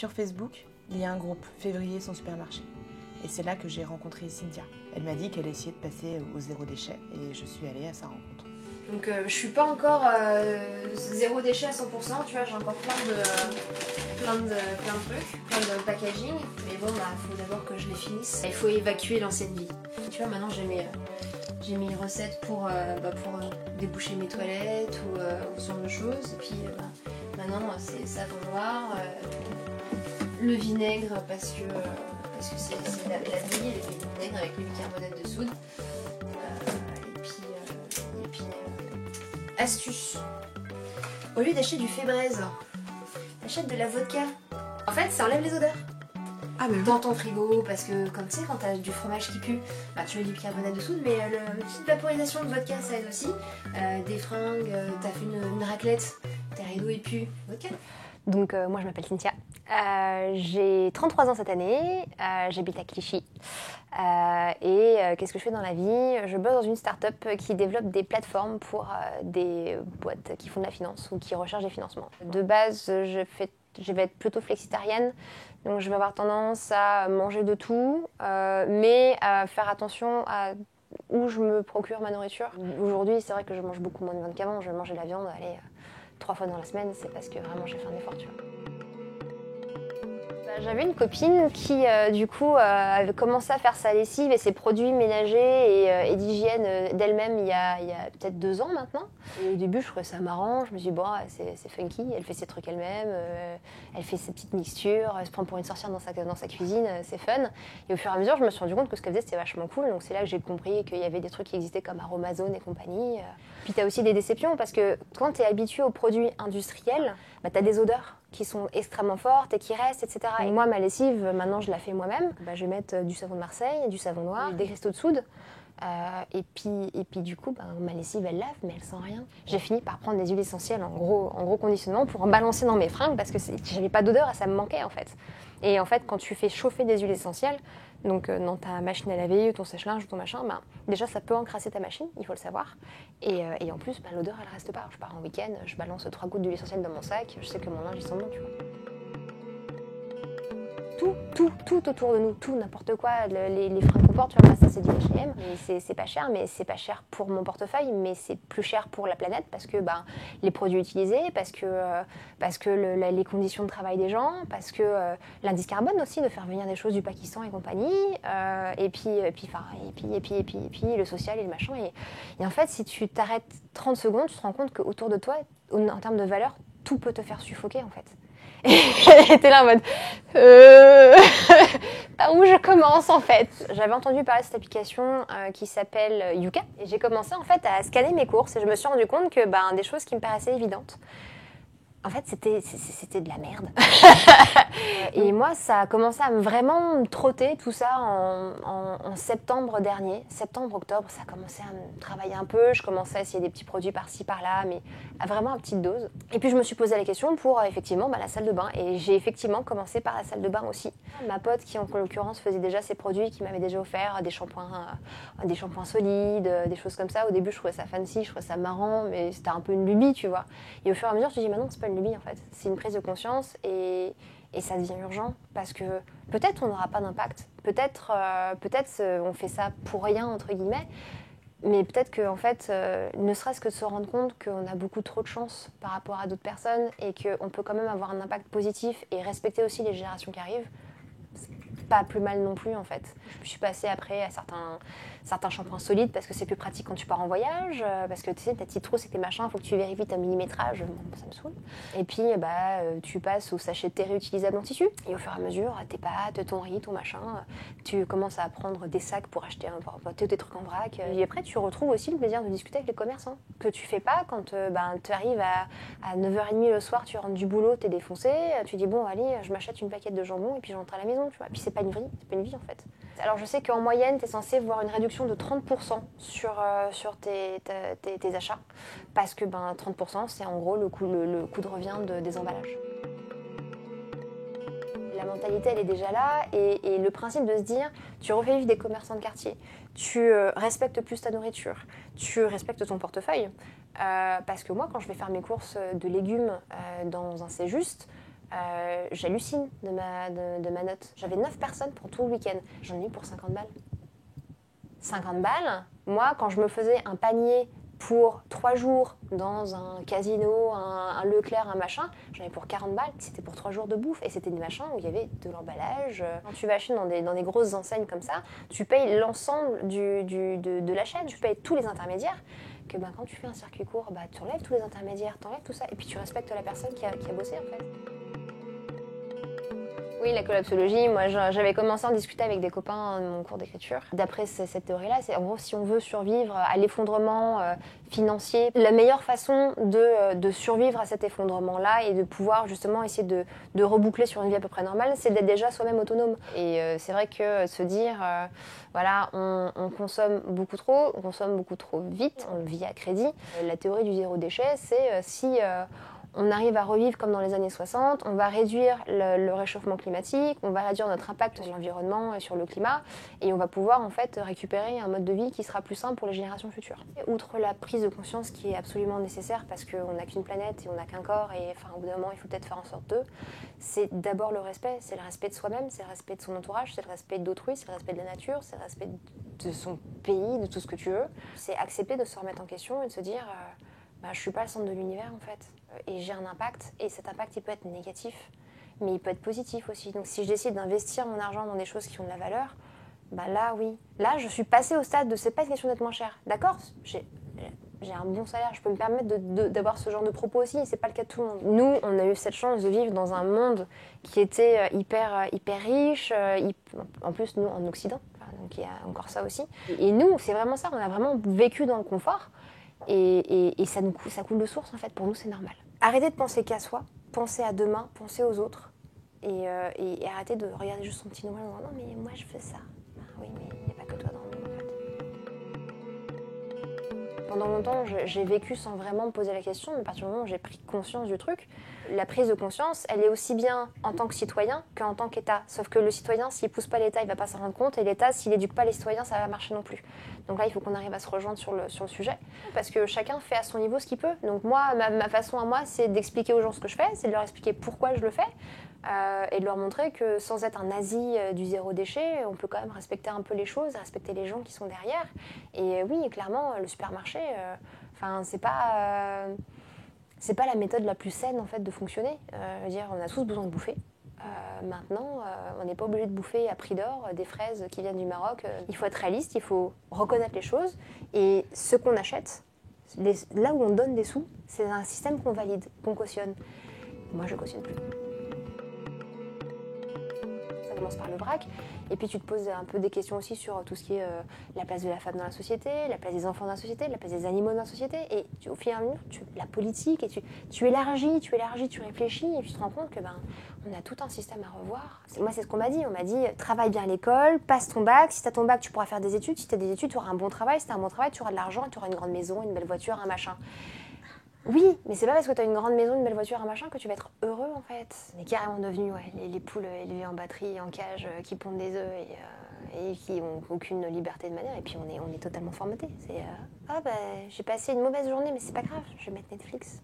Sur Facebook, il y a un groupe Février sans supermarché. Et c'est là que j'ai rencontré Cynthia. Elle m'a dit qu'elle essayait de passer au zéro déchet et je suis allée à sa rencontre. Donc je suis pas encore zéro déchet à 100%, tu vois, j'ai encore plein de trucs, plein de packaging, mais bon, faut d'abord que je les finisse. Il faut évacuer l'ancienne vie. Tu vois, maintenant j'ai mes recettes pour déboucher mes toilettes ou ce genre de choses. Et puis maintenant c'est savon noir, le vinaigre parce que c'est la vie, le vinaigre avec le bicarbonate de soude. Et puis astuce. Au lieu d'acheter du Febreze, achète de la vodka. En fait, ça enlève les odeurs. Ah mais Dans ton frigo, parce que comme tu sais, quand t'as du fromage qui pue, tu mets du bicarbonate de soude, mais la petite vaporisation de vodka, ça aide aussi. Des fringues, t'as fait une raclette, tes rideaux et puent, vodka. Donc moi je m'appelle Cynthia, j'ai 33 ans cette année, j'habite à Clichy et qu'est-ce que je fais dans la vie? Je bosse dans une start-up qui développe des plateformes pour des boîtes qui font de la finance ou qui recherchent des financements. De base je vais être plutôt flexitarienne, donc je vais avoir tendance à manger de tout, mais à faire attention à où je me procure ma nourriture. Aujourd'hui c'est vrai que je mange beaucoup moins de viande qu'avant, je vais manger de la viande, 3 fois dans la semaine, c'est parce que vraiment j'ai fait un effort, tu vois. J'avais une copine qui, du coup, avait commencé à faire sa lessive et ses produits ménagers et d'hygiène d'elle-même il y a peut-être 2 ans maintenant. Et au début, je trouvais ça marrant. Je me suis dit, bon, c'est funky, elle fait ses trucs elle-même, elle fait ses petites mixtures, elle se prend pour une sorcière dans sa cuisine, c'est fun. Et au fur et à mesure, je me suis rendu compte que ce qu'elle faisait, c'était vachement cool. Donc c'est là que j'ai compris qu'il y avait des trucs qui existaient comme Aromazone et compagnie. Puis tu as aussi des déceptions parce que quand tu es habitué aux produits industriels, tu as des odeurs qui sont extrêmement fortes et qui restent, etc. Et moi, ma lessive, maintenant, je la fais moi-même. Je vais mettre du savon de Marseille, du savon noir, des cristaux de soude. Et puis du coup, ma lessive, elle lave, mais elle sent rien. J'ai fini par prendre des huiles essentielles en gros conditionnement pour en balancer dans mes fringues parce que j'avais pas d'odeur et ça me manquait en fait. Et en fait, quand tu fais chauffer des huiles essentielles, donc dans ta machine à laver ou ton sèche-linge ou ton machin, déjà ça peut encrasser ta machine, il faut le savoir. Et en plus, l'odeur elle reste pas. Je pars en week-end, je balance 3 gouttes d'huile essentielle dans mon sac, je sais que mon linge il sent bon, tu vois. Tout autour de nous, tout, n'importe quoi, les fringues qu'on porte, tu vois, ça c'est du H&M, c'est pas cher, mais c'est pas cher pour mon portefeuille, mais c'est plus cher pour la planète parce que les produits utilisés, parce que les conditions de travail des gens, parce que l'indice carbone aussi, de faire venir des choses du Pakistan et compagnie, et puis le social et le machin, et en fait si tu t'arrêtes 30 secondes, tu te rends compte qu'autour de toi, en termes de valeur, tout peut te faire suffoquer en fait. Et t'es là en mode par où je commence en fait. J'avais entendu parler de cette application qui s'appelle Yuka et j'ai commencé en fait à scanner mes courses et je me suis rendu compte que des choses qui me paraissaient évidentes, en fait c'était de la merde. Et moi ça a commencé à vraiment me trotter tout ça en septembre dernier, septembre-octobre, ça a commencé à me travailler un peu, je commençais à essayer des petits produits par-ci par-là, mais vraiment à petite dose. Et puis je me suis posé la question pour effectivement la salle de bain et j'ai effectivement commencé par la salle de bain aussi. Ma pote qui en l'occurrence faisait déjà ses produits, qui m'avait déjà offert des shampoings solides, des choses comme ça. Au début je trouvais ça fancy, je trouvais ça marrant, mais c'était un peu une lubie, tu vois. Et au fur et à mesure je me suis dit non, c'est pas une lubie en fait, c'est une prise de conscience et ça devient urgent parce que peut-être on n'aura pas d'impact, peut-être on fait ça pour rien entre guillemets, mais peut-être que en fait, ne serait-ce que de se rendre compte qu'on a beaucoup trop de chance par rapport à d'autres personnes et qu'on peut quand même avoir un impact positif et respecter aussi les générations qui arrivent, c'est pas plus mal non plus en fait. Je suis passée après à certains shampoings solides parce que c'est plus pratique quand tu pars en voyage, parce que tu sais, ta petite trousse et tes machins, il faut que tu vérifies ton millimétrage, ça me saoule. Et puis tu passes au sachet de thé réutilisable en tissu et au fur et à mesure, tes pâtes, ton riz, ton machin, tu commences à prendre des sacs pour acheter tes trucs en vrac. Et après, tu retrouves aussi le plaisir de discuter avec les commerçants que tu fais pas quand tu arrives à 9h30 le soir, tu rentres du boulot, t'es défoncé, tu dis bon allez, je m'achète une plaquette de jambon et puis je rentre à la maison, tu vois. Et puis c'est pas une vie en fait. Alors je sais qu'en moyenne, tu es censé voir une réduction de 30% sur tes achats, parce que 30% c'est en gros le coût de revient des emballages. La mentalité elle est déjà là et le principe de se dire tu refais vivre des commerçants de quartier, tu respectes plus ta nourriture, tu respectes ton portefeuille, parce que moi quand je vais faire mes courses de légumes dans un C'est Juste, j'hallucine de ma note. J'avais 9 personnes pour tout le week-end. J'en ai eu pour 50 balles. 50 balles, moi, quand je me faisais un panier pour 3 jours dans un casino, un Leclerc, un machin, j'en avais pour 40 balles, c'était pour 3 jours de bouffe. Et c'était des machins où il y avait de l'emballage. Quand tu vas acheter dans des grosses enseignes comme ça, tu payes l'ensemble de la chaîne, tu payes tous les intermédiaires. Que quand tu fais un circuit court, tu enlèves tous les intermédiaires, tu enlèves tout ça, et puis tu respectes la personne qui a bossé en fait. Oui, la collapsologie, moi j'avais commencé à en discuter avec des copains de mon cours d'écriture. D'après cette théorie-là, c'est en gros si on veut survivre à l'effondrement financier, la meilleure façon de survivre à cet effondrement-là et de pouvoir justement essayer de reboucler sur une vie à peu près normale, c'est d'être déjà soi-même autonome. Et c'est vrai que se dire, voilà, on consomme beaucoup trop vite, on le vit à crédit. La théorie du zéro déchet, c'est si... on arrive à revivre comme dans les années 60, on va réduire le réchauffement climatique, on va réduire notre impact sur l'environnement et sur le climat, et on va pouvoir en fait récupérer un mode de vie qui sera plus simple pour les générations futures. Outre la prise de conscience qui est absolument nécessaire parce qu'on n'a qu'une planète et on n'a qu'un corps, et au bout d'un moment il faut peut-être faire en sorte d'eux, c'est d'abord le respect, c'est le respect de soi-même, c'est le respect de son entourage, c'est le respect d'autrui, c'est le respect de la nature, c'est le respect de son pays, de tout ce que tu veux. C'est accepter de se remettre en question et de se dire... je ne suis pas le centre de l'univers en fait, et j'ai un impact, et cet impact il peut être négatif, mais il peut être positif aussi. Donc si je décide d'investir mon argent dans des choses qui ont de la valeur, là oui. Là je suis passée au stade de c'est pas une question d'être moins cher, d'accord, j'ai un bon salaire, je peux me permettre d'avoir ce genre de propos aussi, c'est pas le cas de tout le monde. Nous, on a eu cette chance de vivre dans un monde qui était hyper riche, en plus nous en Occident, donc il y a encore ça aussi. Et nous, c'est vraiment ça, on a vraiment vécu dans le confort. Et ça coule de source en fait, pour nous c'est normal. Arrêtez de penser qu'à soi, pensez à demain, pensez aux autres et arrêtez de regarder juste son petit nombril en disant non mais moi je fais ça. Oui mais il n'y a pas que toi dans le monde en fait. Pendant longtemps j'ai vécu sans vraiment me poser la question, mais à partir du moment où j'ai pris conscience du truc, la prise de conscience elle est aussi bien en tant que citoyen qu'en tant qu'État. Sauf que le citoyen s'il pousse pas l'État il va pas s'en rendre compte, et l'État s'il éduque pas les citoyens ça va marcher non plus. Donc là, il faut qu'on arrive à se rejoindre sur le sujet, parce que chacun fait à son niveau ce qu'il peut. Donc moi, ma façon à moi, c'est d'expliquer aux gens ce que je fais, c'est de leur expliquer pourquoi je le fais, et de leur montrer que sans être un nazi du zéro déchet, on peut quand même respecter un peu les choses, respecter les gens qui sont derrière. Et oui, clairement, le supermarché, c'est pas la méthode la plus saine en fait de fonctionner. Je veux dire, on a tous besoin de bouffer. Maintenant, on n'est pas obligé de bouffer à prix d'or des fraises qui viennent du Maroc. Il faut être réaliste, il faut reconnaître les choses. Et ce qu'on achète, là où on donne des sous, c'est un système qu'on valide, qu'on cautionne. Moi, je ne cautionne plus. Ça commence par le vrac. Et puis tu te poses un peu des questions aussi sur tout ce qui est la place de la femme dans la société, la place des enfants dans la société, la place des animaux dans la société. Et au fil et à mesure, la politique, et tu élargis, tu réfléchis, et puis tu te rends compte que on a tout un système à revoir. Moi, c'est ce qu'on m'a dit. On m'a dit, travaille bien à l'école, passe ton bac. Si tu as ton bac, tu pourras faire des études. Si tu as des études, tu auras un bon travail. Si tu as un bon travail, tu auras de l'argent, tu auras une grande maison, une belle voiture, un machin. Oui, mais c'est pas parce que tu as une grande maison, une belle voiture, un machin que tu vas être heureux en fait. On est carrément devenus les poules élevées en batterie, en cage, qui pondent des œufs et qui n'ont aucune liberté de manière. Et puis on est totalement formatés. C'est j'ai passé une mauvaise journée, mais c'est pas grave, je vais mettre Netflix.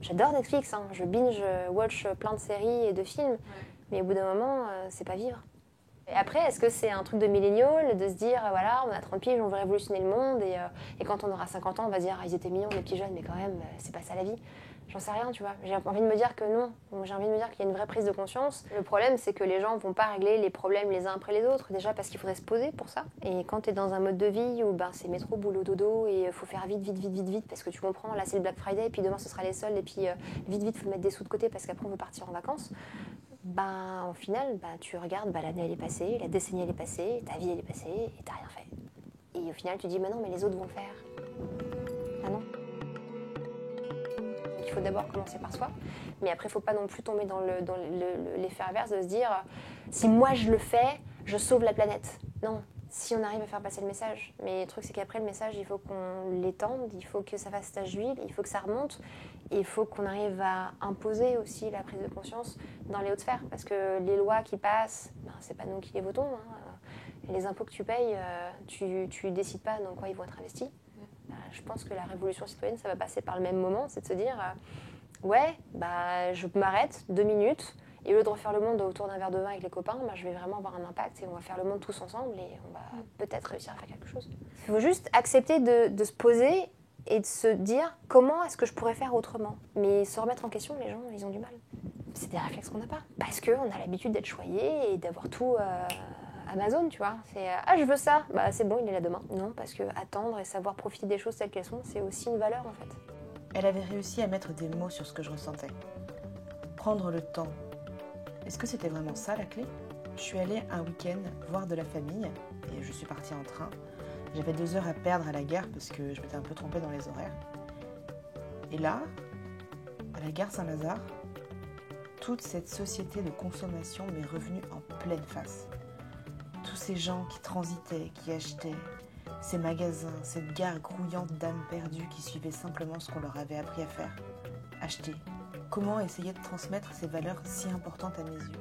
J'adore Netflix, je binge-watch plein de séries et de films, mais au bout d'un moment, c'est pas vivre. Et après, est-ce que c'est un truc de millénial de se dire, voilà, on a 30 piges, on veut révolutionner le monde, et quand on aura 50 ans, on va se dire, ils étaient mignons, les petits jeunes, mais quand même, c'est pas ça la vie. J'en sais rien, tu vois. J'ai envie de me dire que non. J'ai envie de me dire qu'il y a une vraie prise de conscience. Le problème, c'est que les gens vont pas régler les problèmes les uns après les autres, déjà parce qu'il faudrait se poser pour ça. Et quand tu es dans un mode de vie où c'est métro, boulot, dodo, et il faut faire vite, parce que tu comprends, là c'est le Black Friday, puis demain ce sera les soldes, et puis vite, faut mettre des sous de côté parce qu'après on veut partir en vacances. Au final, tu regardes, l'année elle est passée, la décennie elle est passée, ta vie elle est passée, et t'as rien fait. Et au final, tu dis, non, mais les autres vont le faire. Ah non. Il faut d'abord commencer par soi, mais après, il ne faut pas non plus tomber dans l'effet inverse de se dire, si moi je le fais, je sauve la planète. Non, si on arrive à faire passer le message. Mais le truc, c'est qu'après, le message, il faut qu'on l'étende, il faut que ça fasse tache d'huile, il faut que ça remonte. Et il faut qu'on arrive à imposer aussi la prise de conscience dans les hautes sphères. Parce que les lois qui passent, c'est pas nous qui les votons. Les impôts que tu payes, tu décides pas dans quoi ils vont être investis. Je pense que la révolution citoyenne, ça va passer par le même moment, c'est de se dire, Ouais, bah je m'arrête 2 minutes. Et au lieu de refaire le monde autour d'un verre de vin avec les copains, bah, je vais vraiment avoir un impact et on va faire le monde tous ensemble et on va peut-être réussir à faire quelque chose. Il faut juste accepter de se poser et de se dire comment est-ce que je pourrais faire autrement. Mais se remettre en question, les gens, ils ont du mal. C'est des réflexes qu'on n'a pas. Parce qu'on a l'habitude d'être choyé et d'avoir tout Amazon, tu vois. C'est ah, je veux ça, bah c'est bon, il est là demain. Non, parce que attendre et savoir profiter des choses telles qu'elles sont, c'est aussi une valeur en fait. Elle avait réussi à mettre des mots sur ce que je ressentais. Prendre le temps. Est-ce que c'était vraiment ça la clé ? Je suis allée un week-end voir de la famille et je suis partie en train. J'avais 2 heures à perdre à la gare parce que je m'étais un peu trompée dans les horaires. Et là, à la gare Saint-Lazare, toute cette société de consommation m'est revenue en pleine face. Tous ces gens qui transitaient, qui achetaient, ces magasins, cette gare grouillante d'âmes perdues qui suivaient simplement ce qu'on leur avait appris à faire. Acheter. Comment essayer de transmettre ces valeurs si importantes à mes yeux ?